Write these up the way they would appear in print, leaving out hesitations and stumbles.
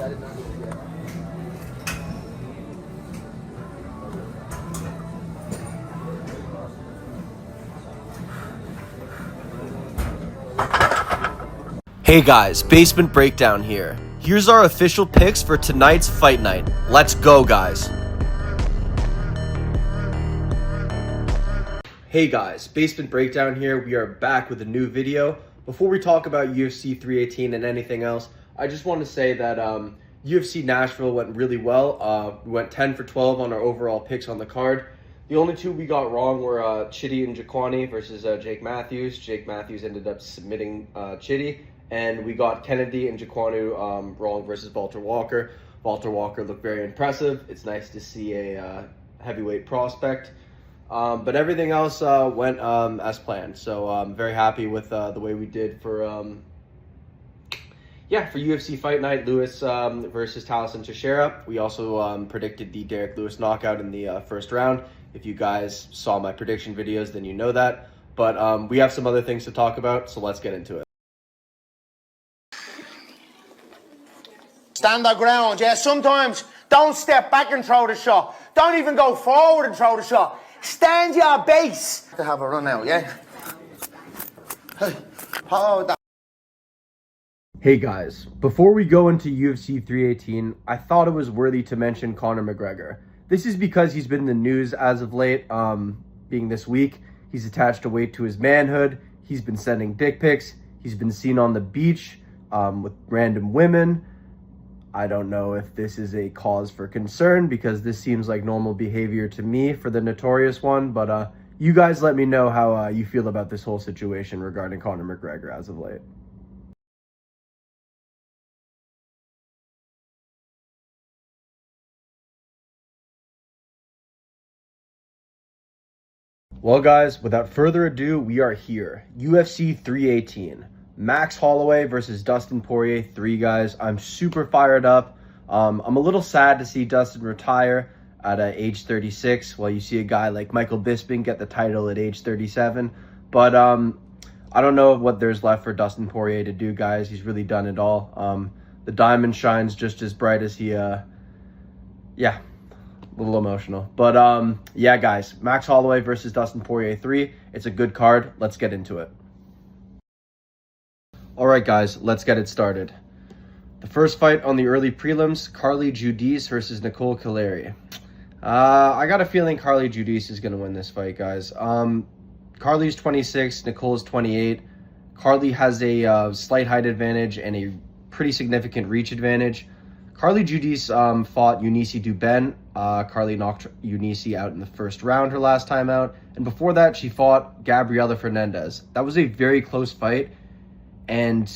Hey guys, Basement Breakdown here. Here's our official picks for tonight's fight night. Let's go, guys. Hey guys, Basement Breakdown here. We are back with a new video. Before we talk about UFC 318 and anything else, I just want to say that UFC Nashville went really well. We went 10 for 12 on our overall picks on the card. The only two we got wrong were Chitty and Jaquani versus Jake Matthews. Jake Matthews ended up submitting Chitty. And we got Kennedy and Jaquanu wrong versus Walter Walker. Walter Walker looked very impressive. It's nice to see a heavyweight prospect. But everything else went as planned. So I'm very happy with the way we did for UFC Fight Night, Lewis versus Taliesin Teixeira. We also predicted the Derek Lewis knockout in the first round. If you guys saw my prediction videos, then you know that. But we have some other things to talk about, so let's get into it. Stand our ground, yeah. Sometimes don't step back and throw the shot. Don't even go forward and throw the shot. Stand your base. To have a run out, yeah. Hey, hold that. Hey guys, before we go into UFC 318, I thought it was worthy to mention Conor McGregor. This is because he's been in the news as of late, being this week. He's attached a weight to his manhood. He's been sending dick pics. He's been seen on the beach with random women. I don't know if this is a cause for concern because this seems like normal behavior to me for the notorious one, but you guys let me know how you feel about this whole situation regarding Conor McGregor as of late. Well guys, without further ado, we are here. UFC 318. Max Holloway versus Dustin Poirier 3, guys. I'm super fired up. I'm a little sad to see Dustin retire at age 36 while you see a guy like Michael Bisping get the title at age 37. But I don't know what there's left for Dustin Poirier to do, guys. He's really done it all. The diamond shines just as bright as he, a little emotional. But yeah, guys, Max Holloway versus Dustin Poirier 3. It's a good card. Let's get into it. All right, guys, let's get it started. The first fight on the early prelims, Carly Giudice versus Nicole Caleri. I got a feeling Carly Giudice is going to win this fight, guys. Carly's 26, Nicole's 28. Carly has a slight height advantage and a pretty significant reach advantage. Carly Giudice fought Eunice Duben. Carly knocked Eunice out in the first round her last time out. And before that, she fought Gabriela Fernandez. That was a very close fight. And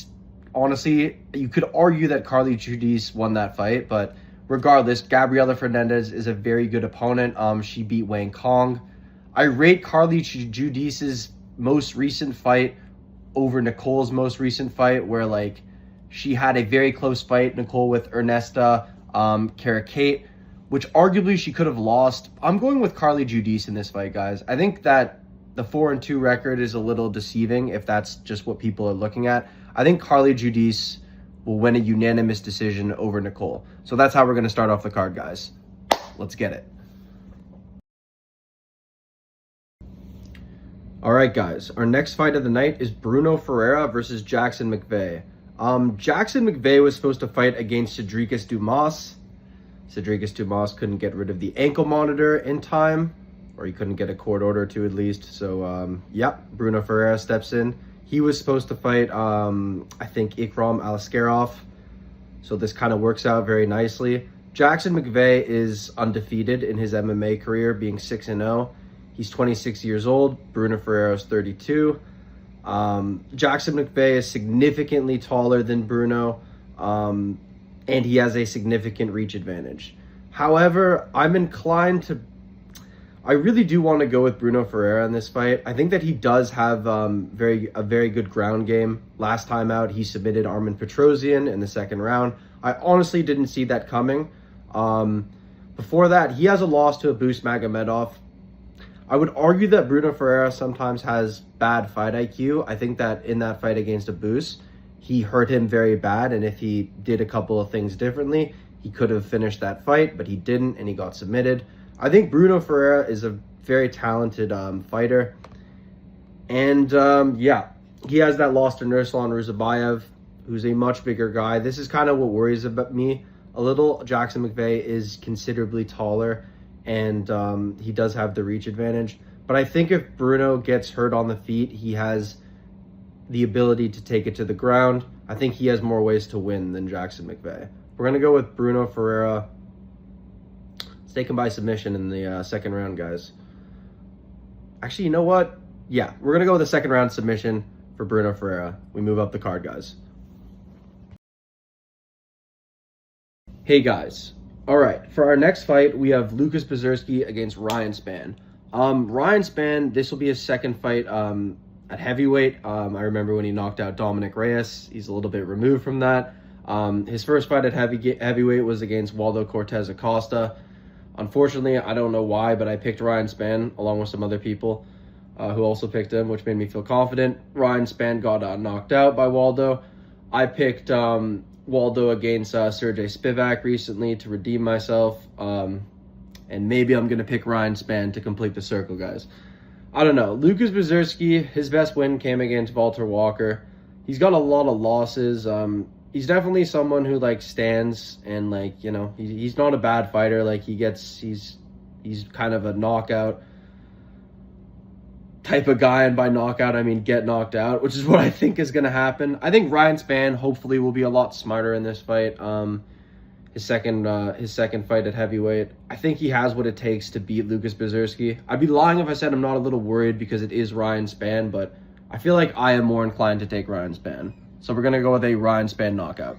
honestly, you could argue that Carly Giudice won that fight, but regardless, Gabriela Fernandez is a very good opponent. She beat Wang Kong. I rate Carly Giudice's most recent fight over Nicole's most recent fight, where like she had a very close fight, Nicole, with Ernesta Karakate, which arguably she could have lost. I'm going with Carly Giudice in this fight, guys. I think that the 4-2 record is a little deceiving if that's just what people are looking at. I think Carly Giudice will win a unanimous decision over Nicole. So that's how we're going to start off the card, guys. Let's get it. All right, guys. Our next fight of the night is Bruno Ferreira versus Jackson McVeigh. Jackson McVeigh was supposed to fight against Cedricus Dumas. Cedricus Dumas couldn't get rid of the ankle monitor in time, or he couldn't get a court order to at least. So, Bruno Ferreira steps in. He was supposed to fight, I think, Ikram Aliskerov. So this kind of works out very nicely. Jackson McVeigh is undefeated in his MMA career, being 6-0. He's 26 years old. Bruno Ferreira is 32. Jackson McVeigh is significantly taller than Bruno, and he has a significant reach advantage. However, I really do want to go with Bruno Ferreira in this fight. I think that he does have a very good ground game. Last time out, he submitted Armen Petrosyan in the second round. I honestly didn't see that coming. Before that, he has a loss to Abus Magomedov. I would argue that Bruno Ferreira sometimes has bad fight IQ. I think that in that fight against Abus, he hurt him very bad, and if he did a couple of things differently, he could have finished that fight, but he didn't, and he got submitted. I think Bruno Ferreira is a very talented fighter, and yeah, he has that loss to Nursulon Ruzabayev, who's a much bigger guy. This is kind of what worries about me a little. Jackson McVeigh is considerably taller, and he does have the reach advantage. But I think if Bruno gets hurt on the feet, he has the ability to take it to the ground. I think he has more ways to win than Jackson McVeigh. We're going to go with Bruno Ferreira. Let's take him by submission in the second round, guys. Actually, you know what? Yeah, we're going to go with a second round submission for Bruno Ferreira. We move up the card, guys. Hey guys, all right, for our next fight, we have Lucas Buzurski against Ryan Spann. Ryan Spann, this will be his second fight at heavyweight. I remember when he knocked out Dominic Reyes. He's a little bit removed from that. His first fight at heavyweight was against Waldo Cortez Acosta. Unfortunately, I don't know why, but I picked Ryan Spann along with some other people who also picked him, which made me feel confident. Ryan Spann got knocked out by Waldo. I picked Waldo against Sergey Spivak recently to redeem myself. And maybe I'm going to pick Ryan Spann to complete the circle, guys. I don't know. Lucas Buzurski, his best win came against Walter Walker. He's got a lot of losses. He's definitely someone who, like, stands and, like, you know, he's not a bad fighter. Like, he's kind of a knockout type of guy, and by knockout I mean get knocked out, which is what I think is going to happen. I think Ryan Spann hopefully will be a lot smarter in this fight. His second fight at heavyweight, I think he has what it takes to beat Lucas Buzurski. I'd be lying if I said I'm not a little worried because it is Ryan Spann, but I feel like I am more inclined to take Ryan Spann. So we're going to go with a Ryan Spann knockout.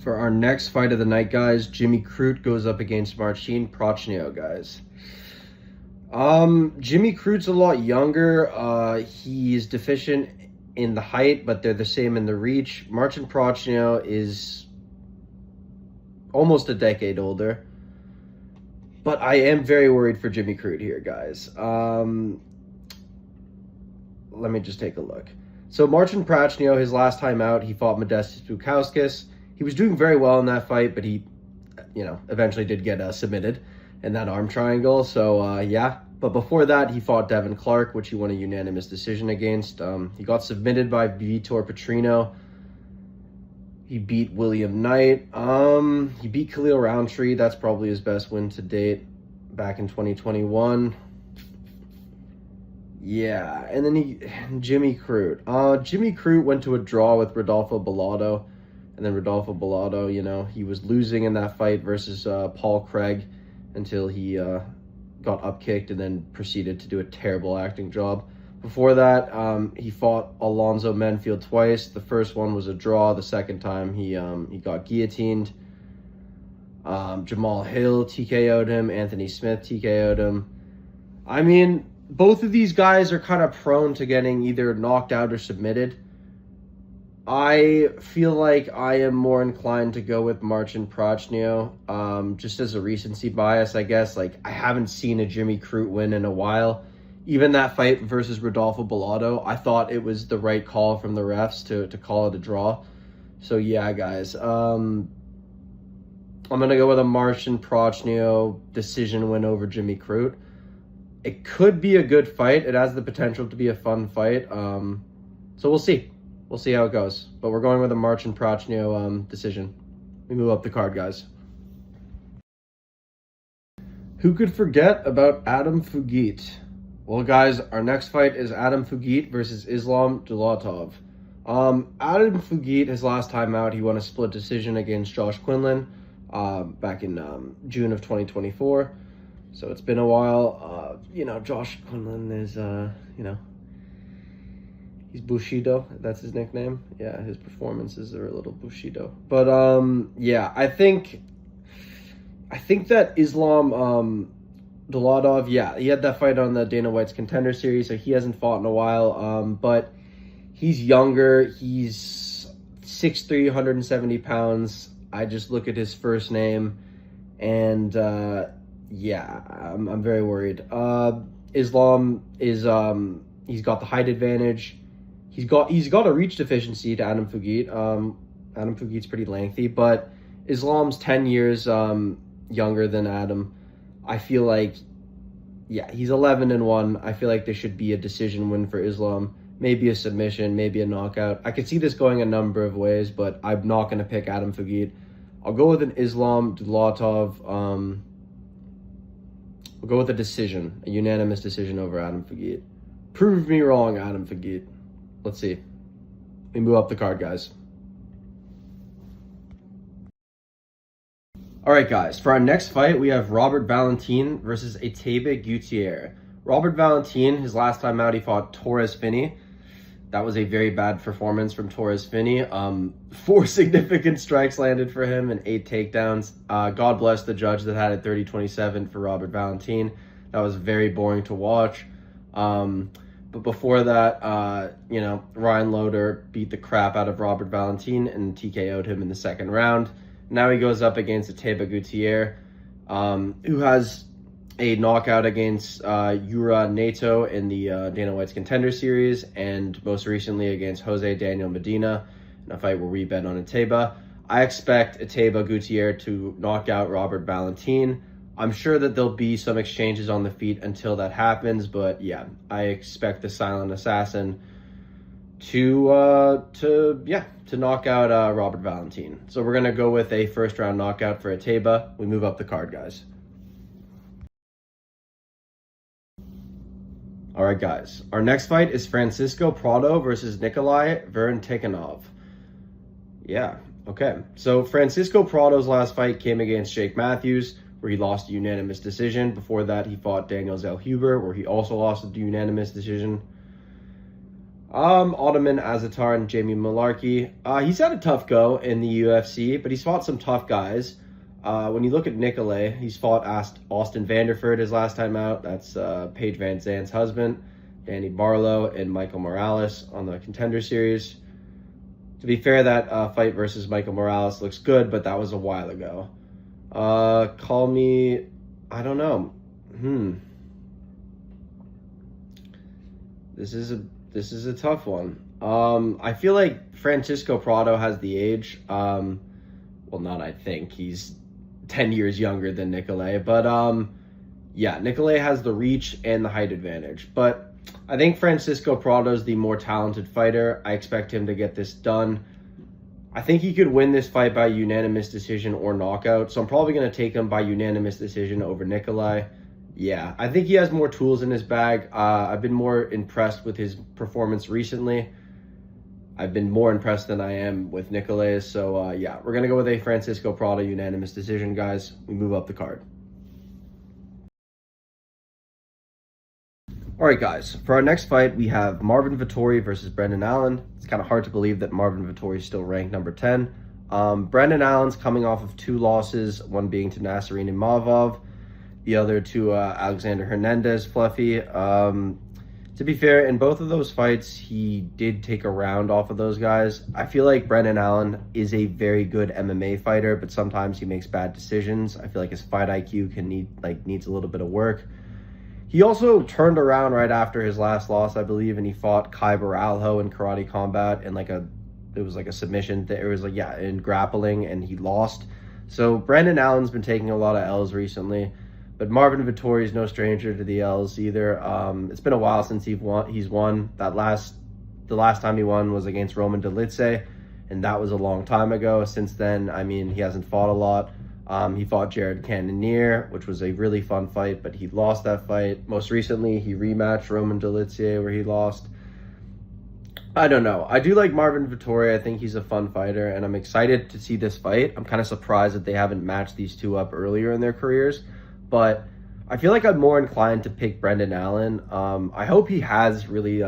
For our next fight of the night, guys, Jimmy Crute goes up against Marcin Prachnio, guys. Jimmy Crute's a lot younger. He's deficient in the height, but they're the same in the reach. Marcin Prachnio is almost a decade older. But I am very worried for Jimmy Crute here, guys. Let me just take a look. So Marcin Prachnio, his last time out, he fought Modestas Bukauskas. He was doing very well in that fight, but he, you know, eventually did get submitted in that arm triangle. So, yeah. But before that, he fought Devin Clark, which he won a unanimous decision against. He got submitted by Vitor Petrino. He beat William Knight. He beat Khalil Roundtree. That's probably his best win to date back in 2021. Yeah, and then Jimmy Crute. Jimmy Crute went to a draw with Rodolfo Bellato. And then Rodolfo Bellato, you know, he was losing in that fight versus Paul Craig until he got upkicked and then proceeded to do a terrible acting job. Before that, he fought Alonzo Menfield twice. The first one was a draw. The second time, he got guillotined. Jamal Hill TKO'd him. Anthony Smith TKO'd him. I mean, both of these guys are kind of prone to getting either knocked out or submitted. I feel like I am more inclined to go with Marcin Prachnio, just as a recency bias, I guess. Like, I haven't seen a Jimmy Crute win in a while. Even that fight versus Rodolfo Bellato, I thought it was the right call from the refs to call it a draw. So, yeah, guys. I'm going to go with a Marcin Prachnio decision win over Jimmy Crute. It could be a good fight. It has the potential to be a fun fight. So, we'll see. We'll see how it goes. But we're going with a Marcin Prachnio decision. We move up the card, guys. Who could forget about Adam Fugit? Well, guys, our next fight is Adam Fugit versus Islam Dulatov. Adam Fugit, his last time out, he won a split decision against Josh Quinlan back in June of 2024. So it's been a while. You know, Josh Quinlan is, you know, he's Bushido. That's his nickname. Yeah, his performances are a little Bushido. But, yeah, I think that Islam Dulatov, yeah, he had that fight on the Dana White's Contender Series, so he hasn't fought in a while. But he's younger. He's 6'3", 170 pounds. I just look at his first name, and, yeah, I'm very worried. Islam is, he's got the height advantage. He's got a reach deficiency to Adam Fugit. Adam Fugit's pretty lengthy, but Islam's 10 years younger than Adam. I feel like, yeah, he's 11-1. I feel like there should be a decision win for Islam. Maybe a submission, maybe a knockout. I could see this going a number of ways, but I'm not going to pick Adam Fugit. I'll go with an Islam Dulatov. I'll go with a decision, a unanimous decision over Adam Fugit. Prove me wrong, Adam Fugit. Let's see. We move up the card, guys. All right, guys. For our next fight, we have Robert Valentin versus Etebe Gutierrez. Robert Valentin, his last time out, he fought Torres Finney. That was a very bad performance from Torres Finney. 4 significant strikes landed for him and 8 takedowns. God bless the judge that had it 30-27 for Robert Valentin. That was very boring to watch. But before that, Ryan Loder beat the crap out of Robert Valentin and TKO'd him in the second round. Now he goes up against Etebe Gutierrez, who has a knockout against Yura Nato in the Dana White's Contender Series, and most recently against Jose Daniel Medina in a fight where we bet on Etebe. I expect Etebe Gutierrez to knock out Robert Valentin. I'm sure that there'll be some exchanges on the feet until that happens, but yeah, I expect the Silent Assassin to knock out Robert Valentin. So we're gonna go with a first round knockout for Etebe. We move up the card, guys. All right, guys. Our next fight is Francisco Prado versus Nikolai Verntikhanov. Yeah, okay. So Francisco Prado's last fight came against Jake Matthews, where he lost a unanimous decision. Before that, he fought Daniel Zellhuber, where he also lost a unanimous decision. Ottoman Azatar and Jamie Malarkey. He's had a tough go in the UFC, but he's fought some tough guys. When you look at Nicolay, he's fought Austin Vanderford his last time out. That's Paige Van Zandt's husband, Danny Barlow, and Michael Morales on the Contender Series. To be fair, that fight versus Michael Morales looks good, but that was a while ago. Call me, I don't know. This is a tough one. I feel like Francisco Prado has the age. Well, not I think. He's 10 years younger than Nicolay. But, yeah, Nicolay has the reach and the height advantage. But I think Francisco Prado is the more talented fighter. I expect him to get this done. I think he could win this fight by unanimous decision or knockout. So I'm probably going to take him by unanimous decision over Nicolay. Yeah, I think he has more tools in his bag. I've been more impressed with his performance recently. I've been more impressed than I am with Nicolay. So, yeah, we're going to go with a Francisco Prado unanimous decision, guys. We move up the card. All right, guys. For our next fight, we have Marvin Vettori versus Brendan Allen. It's kind of hard to believe that Marvin Vettori is still ranked number 10. Brendan Allen's coming off of 2 losses, one being to Nassourdine Imavov, the other to Alexander Hernandez, Fluffy. To be fair, in both of those fights, he did take a round off of those guys. I feel like Brendan Allen is a very good MMA fighter, but sometimes he makes bad decisions. I feel like his fight IQ needs a little bit of work. He also turned around right after his last loss, I believe, and he fought Kai Baralho in Karate Combat in it was like a submission. It was in grappling, and he lost. So Brendan Allen's been taking a lot of L's recently. But Marvin Vettori is no stranger to the L's either. It's been a while since he's won. The last time he won was against Roman Dolidze, and that was a long time ago. Since then, I mean, he hasn't fought a lot. He fought Jared Cannonier, which was a really fun fight, but he lost that fight. Most recently, he rematched Roman Dolidze, where he lost. I don't know. I do like Marvin Vettori. I think he's a fun fighter, and I'm excited to see this fight. I'm kind of surprised that they haven't matched these two up earlier in their careers. But I feel like I'm more inclined to pick Brendan Allen. I hope he has really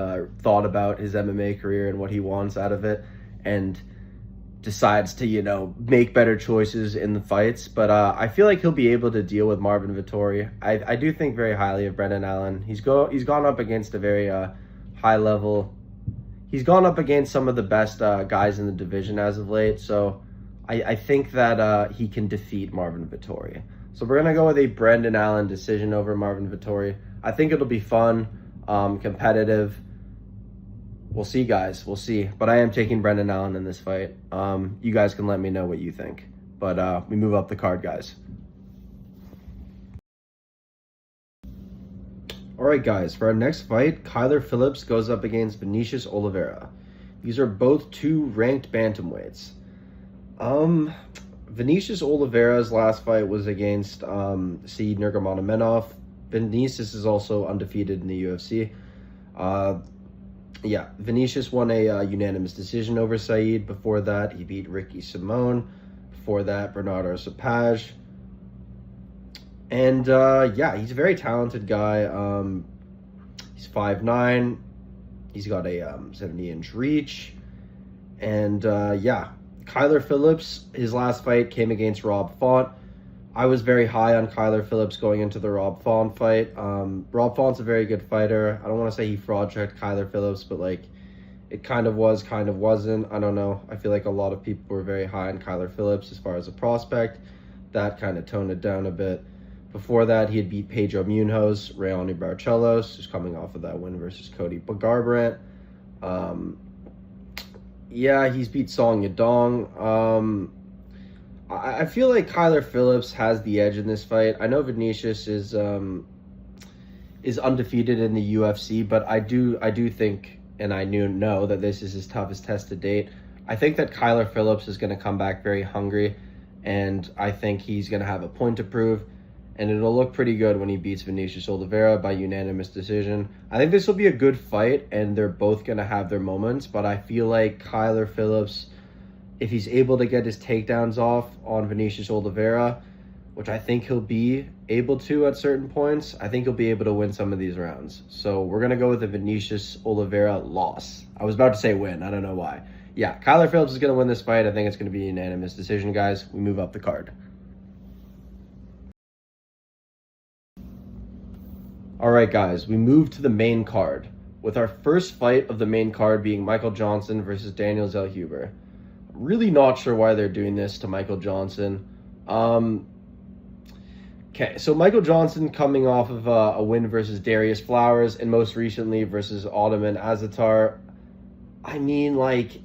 thought about his MMA career and what he wants out of it and decides to, make better choices in the fights. But I feel like he'll be able to deal with Marvin Vettori. I do think very highly of Brendan Allen. He's gone up against a very high level. He's gone up against some of the best guys in the division as of late. So I think that he can defeat Marvin Vettori. So we're going to go with a Brendan Allen decision over Marvin Vettori. I think it'll be fun, competitive. We'll see, guys. We'll see. But I am taking Brendan Allen in this fight. You guys can let me know what you think. But we move up the card, guys. All right, guys. For our next fight, Kyler Phillips goes up against Vinicius Oliveira. These are both two ranked bantamweights. Vinicius Oliveira's last fight was against Saeed Nurmagomedov. Vinicius is also undefeated in the UFC. Yeah, Vinicius won a unanimous decision over Saeed. Before that, he beat Ricky Simone. Before that, Bernardo Sapage. And yeah, he's a very talented guy. He's 5'9". He's got a 70-inch reach. And yeah, Kyler Phillips, his last fight came against Rob Font. I was very high on Kyler Phillips going into the Rob Font fight. Rob Font's a very good fighter. I don't want to say he fraud-checked Kyler Phillips, but like it kind of was, kind of wasn't. I don't know. I feel like a lot of people were very high on Kyler Phillips as far as a prospect. That kind of toned it down a bit. Before that, he had beat Pedro Munoz, Raoni Barcelos, who's coming off of that win versus Cody Garbrandt. Yeah, he's beat Song Yadong. I feel like Kyler Phillips has the edge in this fight. I know Vinicius is undefeated in the UFC, but I do think, and I know that this is his toughest test to date. I think that Kyler Phillips is going to come back very hungry, and I think he's going to have a point to prove, and it'll look pretty good when he beats Vinicius Oliveira by unanimous decision. I think this will be a good fight, and they're both going to have their moments, but I feel like Kyler Phillips, if he's able to get his takedowns off on Vinicius Oliveira, which I think he'll be able to at certain points, I think he'll be able to win some of these rounds. So we're going to go with the Vinicius Oliveira loss. I was about to say win. I don't know why. Yeah, Kyler Phillips is going to win this fight. I think it's going to be a unanimous decision, guys. We move up the card. All right, guys. We move to the main card, with our first fight of the main card being Michael Johnson versus Daniel Zellhuber. Really not sure why they're doing this to Michael Johnson. Okay, so Michael Johnson coming off of a win versus Darius Flowers, and most recently versus Ottoman Azatar. I mean, like,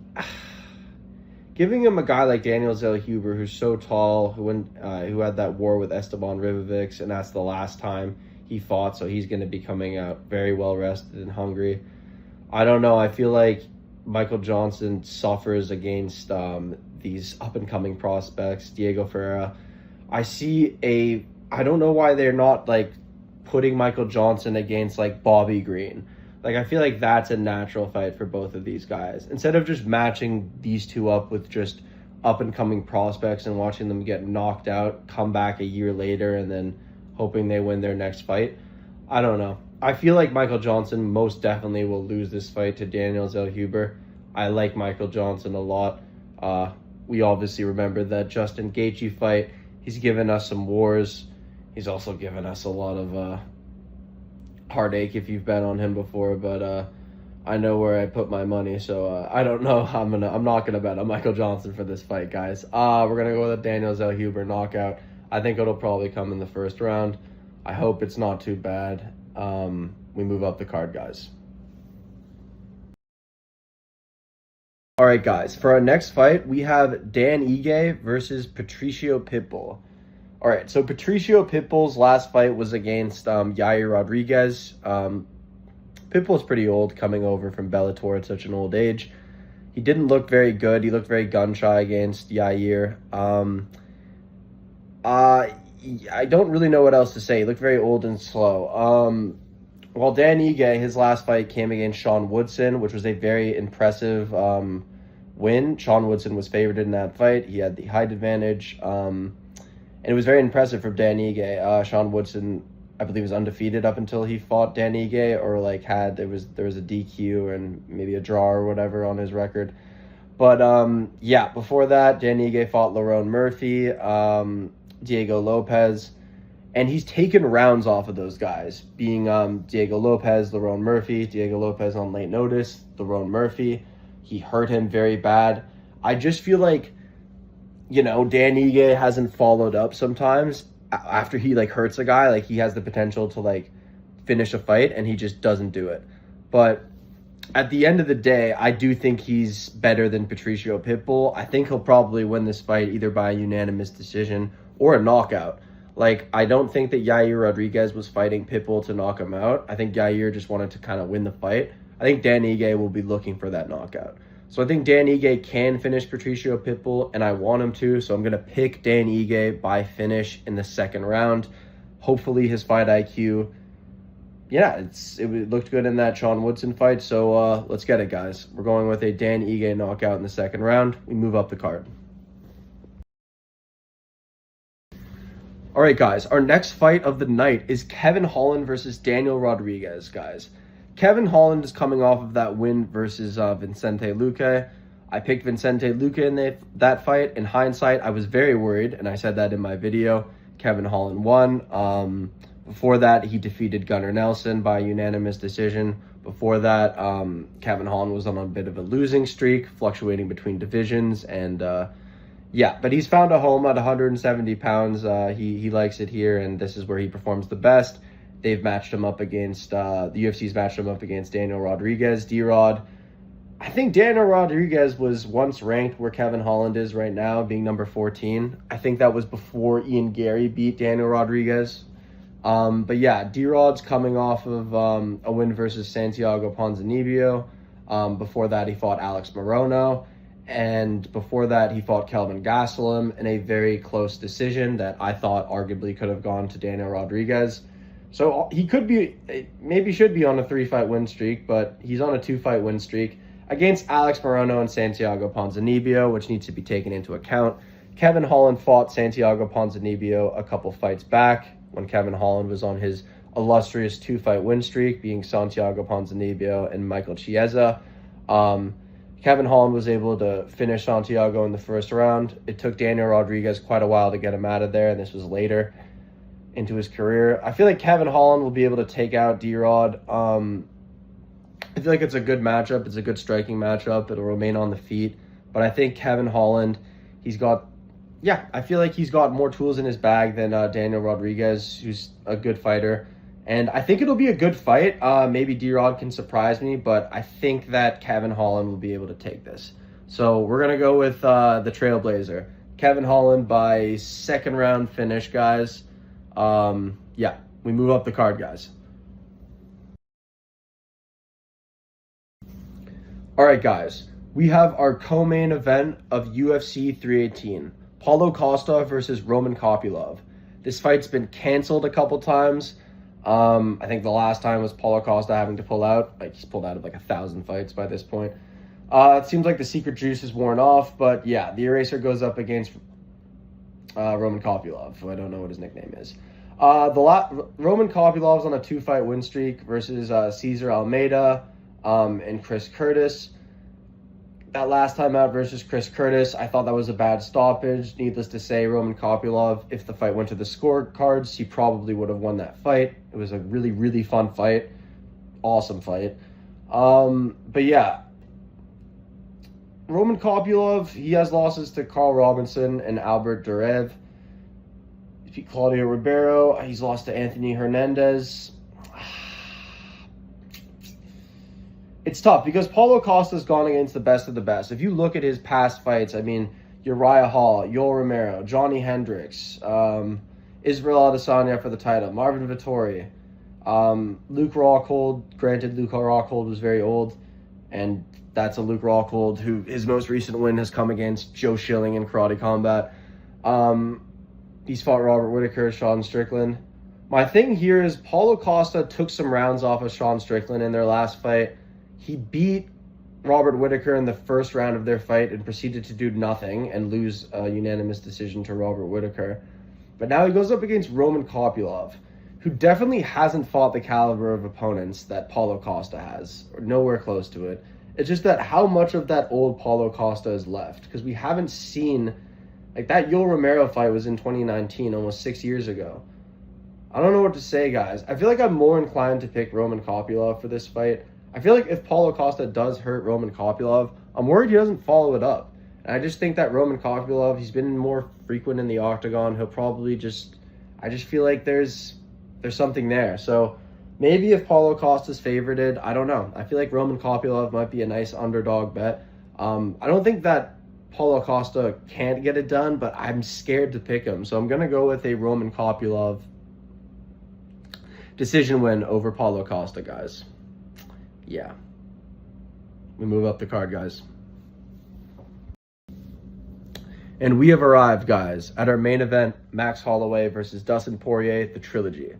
giving him a guy like Daniel Zellhuber, who's so tall, who had that war with Esteban Ribovics, and that's the last time he fought, so he's going to be coming out very well rested and hungry. I don't know. I feel like Michael Johnson suffers against these up-and-coming prospects. Diego Ferreira. I don't know why they're not, like, putting Michael Johnson against, like, Bobby Green. Like, I feel like that's a natural fight for both of these guys. Instead of just matching these two up with just up-and-coming prospects and watching them get knocked out, come back a year later, and then hoping they win their next fight. I don't know. I feel like Michael Johnson most definitely will lose this fight to Daniel Zellhuber. I like Michael Johnson a lot. We obviously remember that Justin Gaethje fight. He's given us some wars. He's also given us a lot of heartache if you've bet on him before, but I know where I put my money, so I don't know. I'm not gonna bet on Michael Johnson for this fight, guys. We're gonna go with a Daniel Zellhuber knockout. I think it'll probably come in the first round. I hope it's not too bad. We move up the card, guys. All right, guys. For our next fight, we have Dan Ige versus Patricio Pitbull. All right, so Patricio Pitbull's last fight was against Yair Rodriguez. Pitbull's pretty old, coming over from Bellator at such an old age. He didn't look very good. He looked very gun-shy against Yair. I don't really know what else to say. He looked very old and slow. While Dan Ige, his last fight came against Sean Woodson, which was a very impressive win. Sean Woodson was favored in that fight. He had the height advantage. And it was very impressive from Dan Ige. Sean Woodson, I believe, was undefeated up until he fought Dan Ige, or like there was a DQ and maybe a draw or whatever on his record. But yeah, before that, Dan Ige fought Lerone Murphy, Diego Lopez, and he's taken rounds off of those guys, being Diego Lopez, Lerone Murphy. Diego Lopez on late notice, Lerone Murphy. He hurt him very bad. I just feel like, Dan Ige hasn't followed up sometimes after he hurts a guy. Like, he has the potential to finish a fight, and he just doesn't do it. But at the end of the day, I do think he's better than Patricio Pitbull. I think he'll probably win this fight either by a unanimous decision or a knockout. Like, I don't think that Yair Rodriguez was fighting Pitbull to knock him out. I think Yair just wanted to kind of win the fight. I think Dan Ige will be looking for that knockout. So I think Dan Ige can finish Patricio Pitbull, and I want him to. So I'm going to pick Dan Ige by finish in the second round. Hopefully his fight IQ, yeah, it looked good in that Sean Woodson fight. So let's get it, guys. We're going with a Dan Ige knockout in the second round. We move up the card. All right, guys, our next fight of the night is Kevin Holland versus Daniel Rodriguez, guys. Kevin Holland is coming off of that win versus Vicente Luque. I picked Vicente Luque in that fight. In hindsight, I was very worried, and I said that in my video. Kevin Holland won. Before that, he defeated Gunnar Nelson by unanimous decision. Before that, Kevin Holland was on a bit of a losing streak, fluctuating between divisions, and yeah, but he's found a home at 170 pounds. He likes it here, and this is where he performs the best. They've matched him up against, the UFC's matched him up against Daniel Rodriguez, D-Rod. I think Daniel Rodriguez was once ranked where Kevin Holland is right now, being number 14. I think that was before Ian Gary beat Daniel Rodriguez. But yeah, D-Rod's coming off of a win versus Santiago Ponzinibbio. Before that, he fought Alex Morono. And before that, he fought Kelvin Gastelum in a very close decision that I thought arguably could have gone to Daniel Rodriguez. So he could be, maybe should be on a 3-fight win streak, but he's on a 2-fight win streak against Alex Morono and Santiago Ponzinibbio, which needs to be taken into account. Kevin Holland fought Santiago Ponzinibbio a couple fights back when Kevin Holland was on his illustrious 2-fight win streak, being Santiago Ponzinibbio and Michael Chiesa. Kevin Holland was able to finish Santiago in the first round. It took Daniel Rodriguez quite a while to get him out of there, and this was later into his career. I feel like Kevin Holland will be able to take out D-Rod. I feel like it's a good matchup. It's a good striking matchup. It'll remain on the feet. But I think Kevin Holland, I feel like he's got more tools in his bag than Daniel Rodriguez, who's a good fighter. And I think it'll be a good fight. Maybe D-Rod can surprise me, but I think that Kevin Holland will be able to take this. So we're going to go with the Trailblazer. Kevin Holland by second round finish, guys. Yeah, we move up the card, guys. All right, guys. We have our co-main event of UFC 318. Paulo Costa versus Roman Kopylov. This fight's been canceled a couple times. I think the last time was Paulo Costa having to pull out. Like, he's pulled out of like 1,000 fights by this point. It seems like the secret juice is worn off, but yeah, the Eraser goes up against Roman Kopylov, who I don't know what his nickname is. Roman Kopylov's on a 2-fight win streak versus Cesar Almeida and Chris Curtis. That last time out versus Chris Curtis, I thought that was a bad stoppage. Needless to say, Roman Kopylov, if the fight went to the scorecards, he probably would have won that fight. It was a really, really fun fight. Awesome fight. But yeah, Roman Kopylov, he has losses to Carl Robinson and Albert Durev. He beat Claudio Ribeiro. He's lost to Anthony Hernandez. It's tough because Paulo Costa's gone against the best of the best. If you look at his past fights, I mean, Uriah Hall, Yoel Romero, Johnny Hendricks, Israel Adesanya for the title, Marvin Vettori, Luke Rockhold. Granted, Luke Rockhold was very old, and that's a Luke Rockhold who his most recent win has come against Joe Schilling in Karate Combat. He's fought Robert Whittaker, Sean Strickland. My thing here is Paulo Costa took some rounds off of Sean Strickland in their last fight. He beat Robert Whittaker in the first round of their fight and proceeded to do nothing and lose a unanimous decision to Robert Whittaker. But now he goes up against Roman Kopylov, who definitely hasn't fought the caliber of opponents that Paulo Costa has, or nowhere close to it. It's just that how much of that old Paulo Costa is left, because we haven't seen, like, that Yoel Romero fight was in 2019, almost 6 years ago. I don't know what to say, guys. I feel like I'm more inclined to pick Roman Kopylov for this fight. I feel like if Paulo Costa does hurt Roman Kopylov, I'm worried he doesn't follow it up. And I just think that Roman Kopylov, he's been more frequent in the octagon. He'll probably I just feel like there's something there. So Maybe if Paulo Costa's favorited, I don't know. I feel like Roman Kopylov might be a nice underdog bet. I don't think that Paulo Costa can't get it done, but I'm scared to pick him. So I'm going to go with a Roman Kopylov decision win over Paulo Costa, guys. Yeah. We move up the card, guys. And we have arrived, guys, at our main event, Max Holloway versus Dustin Poirier, the trilogy.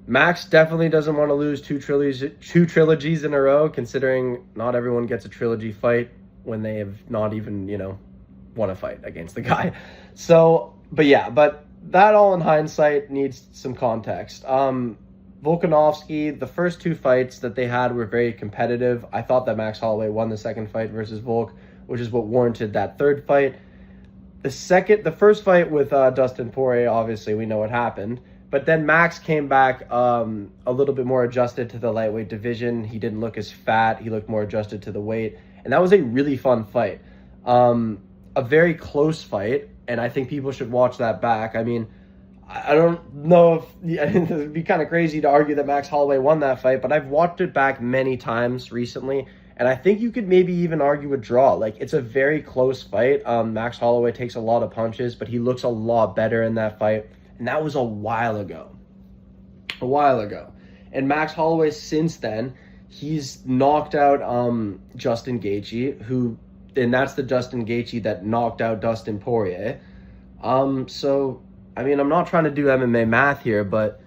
Max definitely doesn't want to lose two trilogies in a row, considering not everyone gets a trilogy fight when they have not even, won a fight against the guy. So, but that all in hindsight needs some context. Volkanovski, the first two fights that they had were very competitive. I thought that Max Holloway won the second fight versus Volk, which is what warranted that third fight. The first fight with Dustin Poirier, obviously we know what happened. But then Max came back a little bit more adjusted to the lightweight division. He didn't look as fat. He looked more adjusted to the weight. And that was a really fun fight. A very close fight. And I think people should watch that back. I mean, I don't know if it would be kind of crazy to argue that Max Holloway won that fight. But I've watched it back many times recently. And I think you could maybe even argue a draw. Like, it's a very close fight. Max Holloway takes a lot of punches, but he looks a lot better in that fight. And that was a while ago. And Max Holloway, since then, he's knocked out Justin Gaethje, and that's the Justin Gaethje that knocked out Dustin Poirier. So, I mean, I'm not trying to do MMA math here, but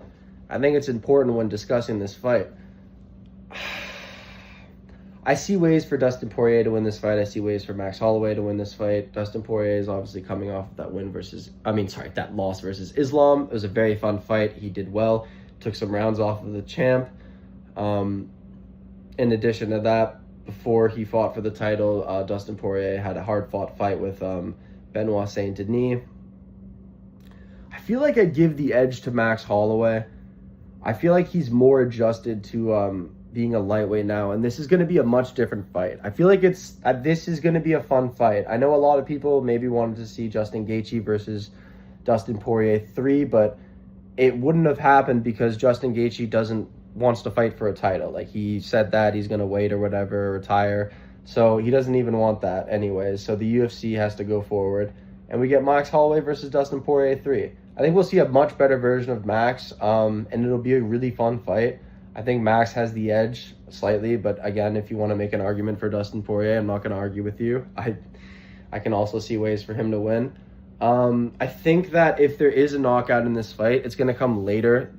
I think it's important when discussing this fight. I see ways for Dustin Poirier to win this fight. I see ways for Max Holloway to win this fight. Dustin Poirier is obviously coming off that that loss versus Islam. It was a very fun fight. He did well. Took some rounds off of the champ. In addition to that, before he fought for the title, Dustin Poirier had a hard-fought fight with Benoit Saint-Denis. I feel like I give the edge to Max Holloway. I feel like he's more adjusted to being a lightweight now, and this is going to be a much different fight. I feel like this is going to be a fun fight. I know a lot of people maybe wanted to see Justin Gaethje versus Dustin Poirier 3, but it wouldn't have happened because Justin Gaethje wants to fight for a title. Like, he said that he's going to wait or whatever, retire. So he doesn't even want that anyways. So the UFC has to go forward, and we get Max Holloway versus Dustin Poirier 3. I think we'll see a much better version of Max, and it'll be a really fun fight. I think Max has the edge slightly, but again, if you want to make an argument for Dustin Poirier, I'm not going to argue with you. I can also see ways for him to win. I think that if there is a knockout in this fight, it's going to come later,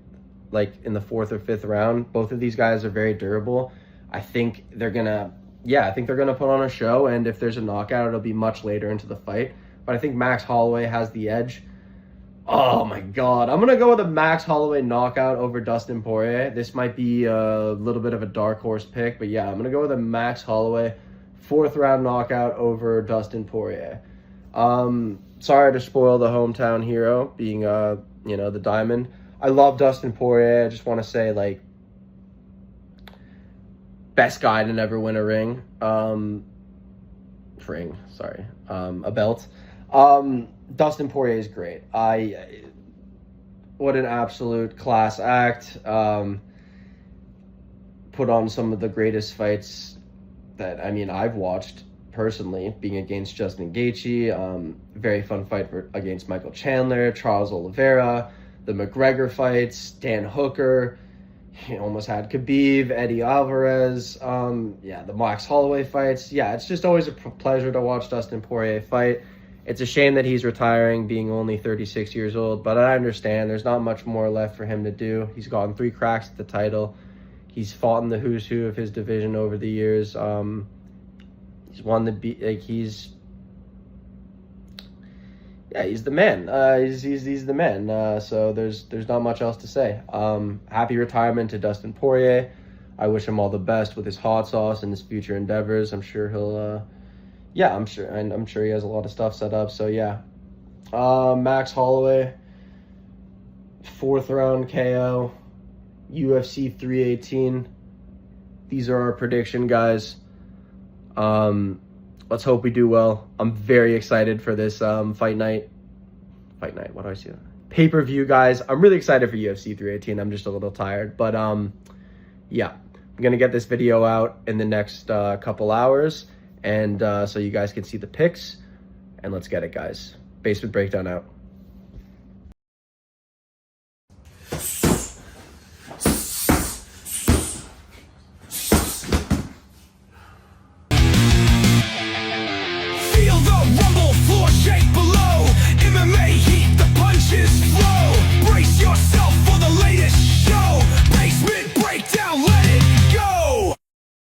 like in the 4th or 5th round. Both of these guys are very durable. I think they're going to put on a show, and if there's a knockout, it'll be much later into the fight. But I think Max Holloway has the edge. Oh my God. I'm going to go with a Max Holloway knockout over Dustin Poirier. This might be a little bit of a dark horse pick, but yeah, I'm going to go with a Max Holloway 4th round knockout over Dustin Poirier. Sorry to spoil the hometown hero being, the Diamond. I love Dustin Poirier. I just want to say, like, best guy to never win a ring. A belt. Dustin Poirier is great. What an absolute class act. Put on some of the greatest fights that, I've watched personally, being against Justin Gaethje. Very fun fight against Michael Chandler, Charles Oliveira, the McGregor fights, Dan Hooker. He almost had Khabib, Eddie Alvarez. The Max Holloway fights. Yeah, it's just always a pleasure to watch Dustin Poirier fight. It's a shame that he's retiring, being only 36 years old, but I understand there's not much more left for him to do. He's gotten 3 cracks at the title. He's fought in the who's who of his division over the years. He's won he's the man. He's the man. So there's not much else to say. Happy retirement to Dustin Poirier. I wish him all the best with his hot sauce and his future endeavors. I'm sure he'll. I'm sure he has a lot of stuff set up. So yeah, Max Holloway, 4th round KO, UFC 318. These are our prediction, guys. Let's hope we do well. I'm very excited for this fight night. What do I see? pay-per-view, guys. I'm really excited for UFC 318. I'm just a little tired, but yeah, I'm gonna get this video out in the next couple hours, and so you guys can see the picks, and let's get it, guys. Basement Breakdown out.